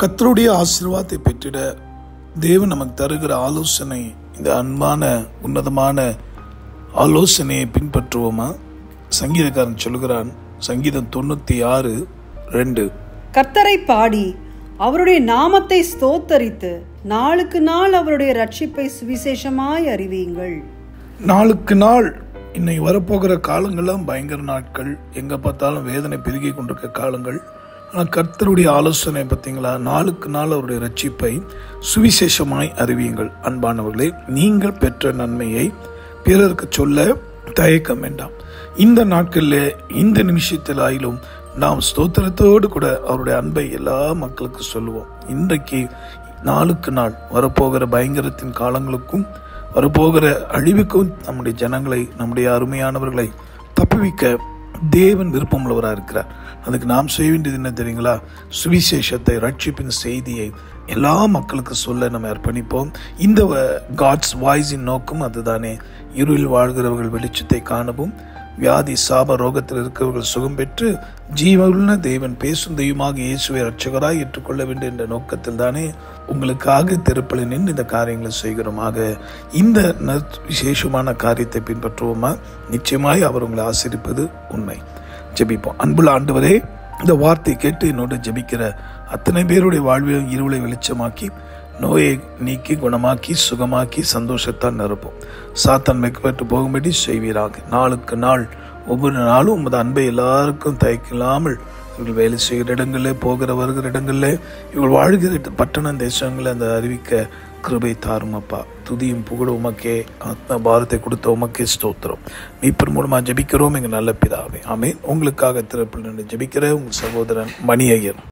கர்த்தருடைய ஆசீர்வாதத்தை பெற்றிட தேவன் நமக்கு தருகிற ஆலோசனை, இந்த அன்பான உன்னதமான ஆலோசனையை பின்பற்றுவோமா? சங்கீதக்காரன் சொல்கிறான், சங்கீதம் 96:2, கர்த்தரை பாடி அவருடைய நாமத்தை ஸ்தோத்தரித்து நாளுக்கு நாள் அவருடைய ரட்சிப்பை சுவிசேஷமாய் அறிவியுங்கள். நாளுக்கு நாள் இன்னைக்கு வரப்போகிற காலங்கள்லாம் பயங்கர நாட்கள், எங்க பார்த்தாலும் வேதனை பெருகி கொண்டிருக்க காலங்கள். ஆனால் கர்த்தருடைய ஆலோசனை பார்த்தீங்களா, நாளுக்கு நாள் அவருடைய ரட்சிப்பை சுவிசேஷமாய் அறிவியுங்கள். அன்பானவர்களே, நீங்கள் பெற்ற நன்மையை பிறருக்கு சொல்ல தயக்கம் வேண்டாம். இந்த நாட்களில் இந்த நிமிஷத்தில் ஆயிலும் நாம் ஸ்தோத்திரத்தோடு கூட அவருடைய அன்பை எல்லா மக்களுக்கு சொல்லுவோம். இன்றைக்கு நாளுக்கு நாள் வரப்போகிற பயங்கரத்தின் காலங்களுக்கும் வரப்போகிற அழிவுக்கும் நம்முடைய ஜனங்களை, நம்முடைய அருமையானவர்களை தப்புவிக்க தேவன் விருப்பம் உள்ளவராக இருக்கிறார். அதுக்கு நாம் செய்ய வேண்டியது என்ன தெரியுங்களா? சுவிசேஷத்தை, ரட்சிப்பின் செய்தியை எல்லா மக்களுக்கு சொல்ல நம்ம அர்ப்பணிப்போம். இந்த காட்ஸ் வாய்ஸின் நோக்கம் அதுதானே. இருளில் வாழ்கிறவர்கள் வெளிச்சத்தை காணவும், வியாதி சாப ரோகத்தில் இருக்கிறவர்கள் சுகம் பெற்று ஜீவனுள்ள தேவன் பேசும் தெய்வமாக இயேசுவை ரட்சகராய் ஏற்றுக்கொள்ள வேண்டும் என்ற நோக்கத்தில் தானே உங்களுக்காக திருப்பலில் நின்று இந்த காரியங்களை செய்கிறோமாக. இந்த விசேஷமான காரியத்தை பின்பற்றுவோமா? நிச்சயமாய் அவர் உங்களை ஆசீர்வதிப்பது உண்மை. ஜெபிப்போம். அன்புள்ள ஆண்டவரே, இந்த வார்த்தை கேட்டு என்னோடு ஜெபிக்கிற அத்தனை பேருடைய வாழ்வில் இருளை வெளிச்சமாக்கி, நோயை நீக்கி குணமாக்கி சுகமாக்கி சந்தோஷத்தால் நிரப்பும். சாத்தான் மெக்கப்பட்டு போகும்படி செய்வீராக. நாளுக்கு நாள் ஒவ்வொரு நாளும் உமது அன்பை எல்லாருக்கும் தயக்கில்லாமல் இவர்கள் வேலை செய்கிற இடங்களில், போகிற வருகிற இடங்களில், இவர்கள் வாழ்கிற பட்டணம் தேசங்களில் அந்த அறிவிக்க கிருபை தாரும் அப்பா. துதியும் புகழ் உமக்கே, ஆத்ம பாரத்தை கொடுத்த உமக்கே ஸ்தோத்திரம். மீட்பர் மூலமாக ஜெபிக்கிறோம் எங்கள் நல்ல பிதாவே, ஆமென். உங்களுக்காக திறப்பில் நின்று ஜெபிக்கிற உங்கள் சகோதரன் மணி ஐயர்.